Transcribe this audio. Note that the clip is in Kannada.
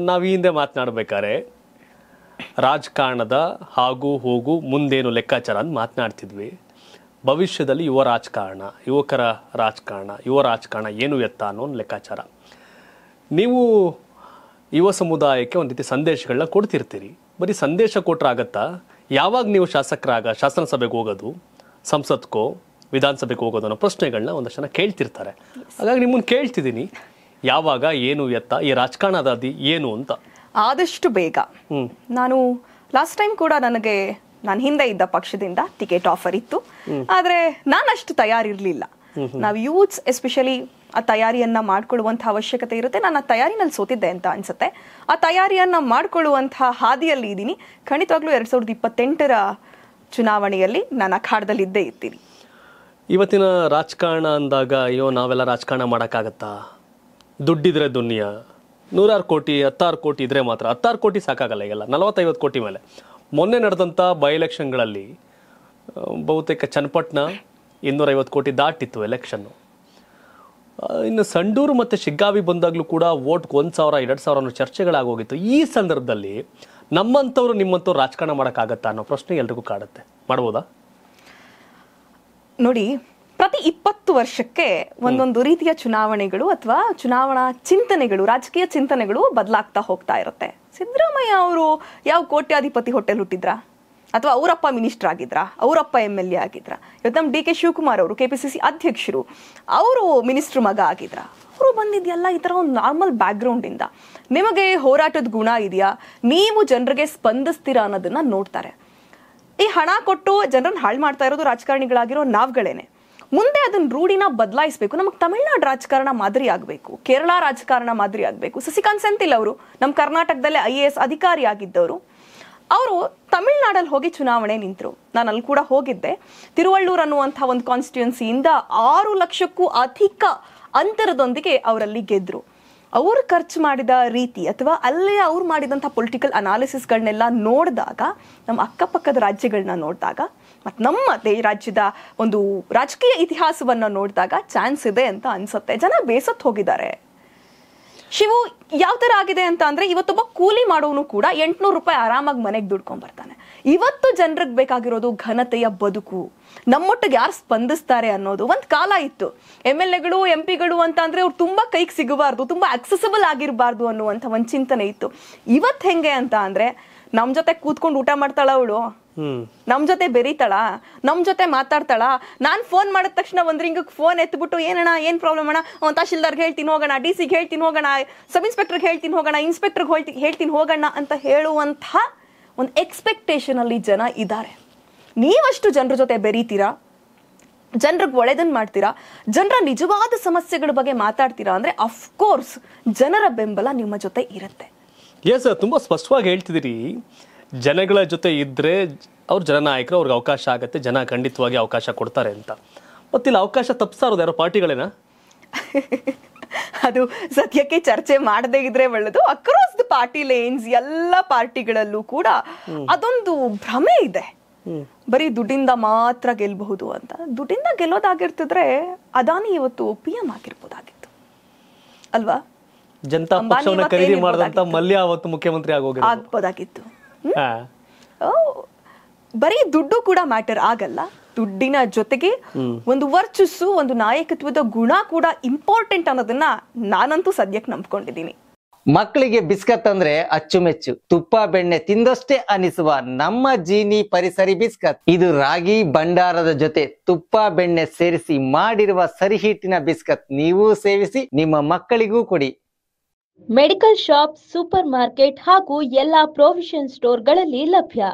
ನಾವು ಈ ಹಿಂದೆ ಮಾತನಾಡಬೇಕಾದ್ರೆ ರಾಜಕಾರಣದ ಹಾಗೂ ಹೋಗು ಮುಂದೇನು ಲೆಕ್ಕಾಚಾರ ಅಂತ ಮಾತನಾಡ್ತಿದ್ವಿ. ಭವಿಷ್ಯದಲ್ಲಿ ಯುವ ರಾಜಕಾರಣ ಏನು ಎತ್ತ ಅನ್ನೋ ಒಂದು ಲೆಕ್ಕಾಚಾರ. ನೀವು ಯುವ ಸಮುದಾಯಕ್ಕೆ ಒಂದು ರೀತಿ ಸಂದೇಶಗಳನ್ನ ಕೊಡ್ತಿರ್ತೀರಿ. ಬರೀ ಸಂದೇಶ ಕೊಟ್ಟರೆ ಆಗತ್ತಾ? ಯಾವಾಗ ನೀವು ಶಾಸನಸಭೆಗೆ ಹೋಗೋದು, ಸಂಸತ್ಕೋ ವಿಧಾನಸಭೆಗೆ ಹೋಗೋದು ಅನ್ನೋ ಪ್ರಶ್ನೆಗಳನ್ನ ಒಂದಷ್ಟು ಜನ ಕೇಳ್ತಿರ್ತಾರೆ. ಹಾಗಾಗಿ ನಿಮ್ಮನ್ನು ಕೇಳ್ತಿದ್ದೀನಿ, ಯಾವಾಗ, ಏನು ಎತ್ತ, ಈ ರಾಜಕಾರಣದ ಏನು ಅಂತ? ಆದಷ್ಟು ಬೇಗ. ನಾನು ಲಾಸ್ಟ್ ಟೈಮ್ ಕೂಡ ನಾನು ಹಿಂದೆ ಇದ್ದ ಪಕ್ಷದಿಂದ ಟಿಕೆಟ್ ಆಫರ್ ಇತ್ತು, ಆದ್ರೆ ನಾನಷ್ಟು ತಯಾರಿರ್ಲಿಲ್ಲ. ನಾವು ಯೂತ್ಸ್ ಎಸ್ಪೆಷಲಿ ಆ ತಯಾರಿಯನ್ನ ಮಾಡ್ಕೊಳ್ಳುವಂತಹ ಅವಶ್ಯಕತೆ ಇರುತ್ತೆ. ನಾನು ಆ ತಯಾರಿನಲ್ಲಿ ಸೋತಿದ್ದೆ ಅಂತ ಅನ್ಸುತ್ತೆ. ಆ ತಯಾರಿಯನ್ನ ಮಾಡ್ಕೊಳ್ಳುವಂತಹ ಹಾದಿಯಲ್ಲಿ ಇದ್ದೀನಿ. ಖಂಡಿತವಾಗ್ಲೂ 2028ರ ಚುನಾವಣೆಯಲ್ಲಿ ನಾನು ಅಖಾಡದಲ್ಲಿ ಇದ್ದೇ ಇರ್ತೀನಿ. ಇವತ್ತಿನ ರಾಜಕಾರಣ ಅಂದಾಗ ಅಯ್ಯೋ ನಾವೆಲ್ಲ ರಾಜಕಾರಣ ಮಾಡೋಕ್ಕಾಗತ್ತಾ? ದುಡ್ಡಿದ್ರೆ ದುನಿಯಾ, 100 ಕೋಟಿ 16 ಕೋಟಿ ಇದ್ರೆ ಮಾತ್ರ. 16 ಕೋಟಿ ಸಾಕಾಗಲ್ಲ, ಈಗೆಲ್ಲ 40-50 ಕೋಟಿ ಮೇಲೆ. ಮೊನ್ನೆ ನಡೆದಂಥ ಬೈ ಎಲೆಕ್ಷನ್ಗಳಲ್ಲಿ ಬಹುತೇಕ ಚನ್ನಪಟ್ಟಣ 250 ಕೋಟಿ ದಾಟಿತ್ತು ಎಲೆಕ್ಷನ್ನು. ಇನ್ನು ಸಂಡೂರು ಮತ್ತು ಶಿಗ್ಗಾವಿ ಬಂದಾಗಲೂ ಕೂಡ ವೋಟ್ಗೆ 1,000-2,000 ಅನ್ನೋ ಚರ್ಚೆಗಳಾಗೋಗಿತ್ತು. ಈ ಸಂದರ್ಭದಲ್ಲಿ ನಿಮ್ಮಂಥವ್ರು ರಾಜಕಾರಣ ಮಾಡೋಕ್ಕಾಗತ್ತಾ ಅನ್ನೋ ಪ್ರಶ್ನೆ ಎಲ್ರಿಗೂ ಕಾಡುತ್ತೆ. ಮಾಡ್ಬೋದಾ? ನೋಡಿ, ಪ್ರತಿ 20 ವರ್ಷಕ್ಕೆ ಒಂದೊಂದು ರೀತಿಯ ಚುನಾವಣೆಗಳು ಅಥವಾ ಚುನಾವಣಾ ಚಿಂತನೆಗಳು, ರಾಜಕೀಯ ಚಿಂತನೆಗಳು ಬದಲಾಗ್ತಾ ಹೋಗ್ತಾ ಇರುತ್ತೆ. ಸಿದ್ದರಾಮಯ್ಯ ಅವರು ಯಾವ ಕೋಟ್ಯಾಧಿಪತಿ ಹೊಟ್ಟೆಲ್ ಹುಟ್ಟಿದ್ರಾ? ಅಥವಾ ಅವರಪ್ಪ ಮಿನಿಸ್ಟರ್ ಆಗಿದ್ರಾ? ಅವರಪ್ಪ MLA ಆಗಿದ್ರಾ? ಇವತ್ತು ನಮ್ಮ DK ಶಿವಕುಮಾರ್ ಅವರು KPCC ಅಧ್ಯಕ್ಷರು, ಅವರು ಮಿನಿಸ್ಟರ್ ಮಗ ಆಗಿದ್ರಾ? ಅವರು ಬಂದಿದೆಯಲ್ಲ ಈ ಥರ ಒಂದು ನಾರ್ಮಲ್ ಬ್ಯಾಕ್ಗ್ರೌಂಡಿಂದ. ನಿಮಗೆ ಹೋರಾಟದ ಗುಣ ಇದೆಯಾ, ನೀವು ಜನರಿಗೆ ಸ್ಪಂದಿಸ್ತೀರಾ ಅನ್ನೋದನ್ನ ನೋಡ್ತಾರೆ. ಈ ಹಣ ಕೊಟ್ಟು ಜನರನ್ನ ಹಾಳು ಮಾಡ್ತಾ ಇರೋದು ರಾಜಕಾರಣಿಗಳಾಗಿರೋ ನಾವುಗಳೇನೆ. ಮುಂದೆ ಅದನ್ನ ರೂಢಿನ ಬದಲಾಯಿಸಬೇಕು. ನಮಗೆ ತಮಿಳ್ನಾಡು ರಾಜಕಾರಣ ಮಾದರಿ ಆಗಬೇಕು, ಕೇರಳ ರಾಜಕಾರಣ ಮಾದರಿ ಆಗಬೇಕು. ಸಸಿಕಾಂತ್ ಸೆಂಥಿಲ್ ಅವರು ನಮ್ಮ ಕರ್ನಾಟಕದಲ್ಲೇ IAS ಅಧಿಕಾರಿ ಆಗಿದ್ದವರು, ಅವರು ತಮಿಳ್ನಾಡಲ್ಲಿ ಹೋಗಿ ಚುನಾವಣೆ ನಿಂತರು. ನಾನು ಅಲ್ಲಿ ಕೂಡ ಹೋಗಿದ್ದೆ. ತಿರುವಳ್ಳೂರ್ ಅನ್ನುವಂಥ ಒಂದು ಕಾನ್ಸ್ಟಿಟ್ಯೂನ್ಸಿಯಿಂದ 6 ಲಕ್ಷಕ್ಕೂ ಅಧಿಕ ಅಂತರದೊಂದಿಗೆ ಅವರಲ್ಲಿ ಗೆದ್ರು. ಅವರು ಖರ್ಚು ಮಾಡಿದ ರೀತಿ ಅಥವಾ ಅಲ್ಲೇ ಅವ್ರು ಮಾಡಿದಂಥ ಪೊಲಿಟಿಕಲ್ ಅನಾಲಿಸಿಸ್ಗಳನ್ನೆಲ್ಲ ನೋಡಿದಾಗ, ನಮ್ಮ ಅಕ್ಕಪಕ್ಕದ ರಾಜ್ಯಗಳನ್ನ ನೋಡಿದಾಗ ಮತ್ತು ನಮ್ಮ ರಾಜ್ಯದ ಒಂದು ರಾಜಕೀಯ ಇತಿಹಾಸವನ್ನು ನೋಡಿದಾಗ ಚಾನ್ಸ್ ಇದೆ ಅಂತ ಅನ್ಸುತ್ತೆ. ಜನ ಬೇಸತ್ತು ಹೋಗಿದ್ದಾರೆ. ಶಿವು ಯಾವ ಥರ ಆಗಿದೆ ಅಂತ ಅಂದರೆ, ಇವತ್ತೊಬ್ಬ ಕೂಲಿ ಮಾಡೋನು ಕೂಡ 800 ರೂಪಾಯಿ ಆರಾಮಾಗಿ ಮನೆಗೆ ದುಡ್ಕೊಂಡ್ ಬರ್ತಾನೆ. ಇವತ್ತು ಜನರಿಗೆ ಬೇಕಾಗಿರೋದು ಘನತೆಯ ಬದುಕು, ನಮ್ಮೊಟ್ಟಿಗೆ ಯಾರು ಸ್ಪಂದಿಸ್ತಾರೆ ಅನ್ನೋದು. ಒಂದು ಕಾಲ ಇತ್ತು, MLAಗಳು MP ಗಳು ಅಂತ ಅಂದರೆ ಅವ್ರು ತುಂಬ ಕೈಗೆ ಸಿಗಬಾರ್ದು, ತುಂಬ ಅಕ್ಸೆಸಿಬಲ್ ಆಗಿರಬಾರ್ದು ಅನ್ನುವಂಥ ಒಂದು ಚಿಂತನೆ ಇತ್ತು. ಇವತ್ತು ಹೆಂಗೆ ಅಂತ ಅಂದರೆ, ನಮ್ಮ ಜೊತೆ ಕೂತ್ಕೊಂಡು ಊಟ ಮಾಡ್ತಾಳ ಅವಳು, ನಮ್ ಜೊತೆ ಬೆರೀತಾಳ, ನಮ್ ಜೊತೆ ಮಾತಾಡ್ತಾಳ. ನಾನ್ ಫೋನ್ ಮಾಡಿದ ತಕ್ಷಣ 1 ರಿಂಗಿಗೆ ಫೋನ್ ಎತ್ಬಿಟ್ಟು ಏನಣ್ಣ, ಏನ್ ಪ್ರಾಬ್ಲಮ್ ಅಣ್ಣ, ತಹಶೀಲ್ದಾರ್ಗೆ ಹೇಳ್ತೀನಿ ಹೋಗೋಣ, DC ಗೆ ಹೇಳ್ತೀನಿ ಹೋಗೋಣ, ಸಬ್ ಇನ್ಸ್ಪೆಕ್ಟರ್ಗೆ ಹೇಳ್ತೀನಿ ಹೋಗೋಣ, ಇನ್ಸ್ಪೆಕ್ಟರ್ಗೆ ಹೇಳ್ತೀನಿ ಹೋಗೋಣ ಅಂತ ಹೇಳುವಂತಹ ಒಂದು ಎಕ್ಸ್ಪೆಕ್ಟೇಷನ್ ಅಲ್ಲಿ ಜನ ಇದ್ದಾರೆ. ನೀವಷ್ಟು ಜನರ ಜೊತೆ ಬೆರೀತೀರಾ, ಜನರಿಗೆ ಒಳ್ಳೆದನ್ನ ಮಾಡ್ತೀರಾ, ಜನರ ನಿಜವಾದ ಸಮಸ್ಯೆಗಳ ಬಗ್ಗೆ ಮಾತಾಡ್ತೀರಾ ಅಂದ್ರೆ ಅಫ್ಕೋರ್ಸ್ ಜನರ ಬೆಂಬಲ ನಿಮ್ಮ ಜೊತೆ ಇರುತ್ತೆ. ಎಸ್, ತುಂಬಾ ಸ್ಪಷ್ಟವಾಗಿ ಹೇಳ್ತಿದ್ದೀರಿ. ಜನಗಳ ಜೊತೆ ಇದ್ರೆ ಅವ್ರು ಜನನಾಯಕರು, ಅವ್ರಿಗೆ ಅವಕಾಶ ಆಗುತ್ತೆ, ಜನ ಖಂಡಿತವಾಗಿ ಅವಕಾಶ ಕೊಡ್ತಾರೆ ಅಂತ. ಮತ್ತಿಲ್ಲಿ ಅವಕಾಶ ತಪ್ಪಿಸ್ತಾ ಇರೋದು ಯಾರೋ ಪಾರ್ಟಿಗಳೇನಾ? ಅದು ಸದ್ಯಕ್ಕೆ ಚರ್ಚೆ ಮಾಡದೇ ಇದ್ರೆ ಒಳ್ಳೆದು. ಅಕ್ರಾಸ್ ದ ಪಾರ್ಟಿ ಲೈನ್ಸ್ ಎಲ್ಲ ಪಾರ್ಟಿಗಳಲ್ಲೂ ಕೂಡ ಅದೊಂದು ಭ್ರಮೆ ಇದೆ, ಬರೀ ದುಡ್ಡಿಂದ ಮಾತ್ರ ಗೆಲ್ಬಹುದು ಅಂತ. ದುಡ್ಡಿಂದ ಗೆಲ್ಲೋದಾಗಿರ್ತಿದ್ರೆ ಅದಾನಿ ಇವತ್ತು PM ಆಗಿರ್ಬೋದಾಗಿತ್ತು ಅಲ್ವಾ? ಜನತಾ ಪಕ್ಷವನ್ನ ಖರೀದಿ ಮಾಡಿದಂತ ಮಲ್ಯ ಅವತ್ತು ಮುಖ್ಯಮಂತ್ರಿ ಆಗ್ಬೋದಾಗಿತ್ತು. ಬರೀ ದುಡ್ಡು ಕೂಡ ಮ್ಯಾಟರ್ ಆಗಲ್ಲ. ದುಡ್ಡಿನ ಜೊತೆಗೆ ಒಂದು ವರ್ಚಸ್ಸು, ಒಂದು ನಾಯಕತ್ವದ ಗುಣ ಕೂಡ ಇಂಪಾರ್ಟೆಂಟ್ ಅನ್ನೋದನ್ನ ನಾನಂತೂ ಸದ್ಯಕ್ಕೆ ನಂಬ್ಕೊಂಡಿದ್ದೀನಿ. ಮಕ್ಕಳಿಗೆ ಬಿಸ್ಕತ್ ಅಂದ್ರೆ ಅಚ್ಚುಮೆಚ್ಚು. ತುಪ್ಪ ಬೆಣ್ಣೆ ತಿಂದಷ್ಟೇ ಅನಿಸುವ ನಮ್ಮ ಜೀನಿ ಪರಿಸರಿ ಬಿಸ್ಕತ್. ಇದು ರಾಗಿ ಭಂಡಾರದ ಜೊತೆ ತುಪ್ಪ ಬೆಣ್ಣೆ ಸೇರಿಸಿ ಮಾಡಿರುವ ಸರಿಹಿಟ್ಟಿನ ಬಿಸ್ಕತ್. ನೀವು ಸೇವಿಸಿ, ನಿಮ್ಮ ಮಕ್ಕಳಿಗೂ ಕೊಡಿ. ಮೆಡಿಕಲ್ ಶಾಪ್, ಸೂಪರ್ ಮಾರ್ಕೆಟ್ ಹಾಗೂ ಎಲ್ಲಾ ಪ್ರೊವಿಷನ್ ಸ್ಟೋರ್ಗಳಲ್ಲಿ ಲಭ್ಯ.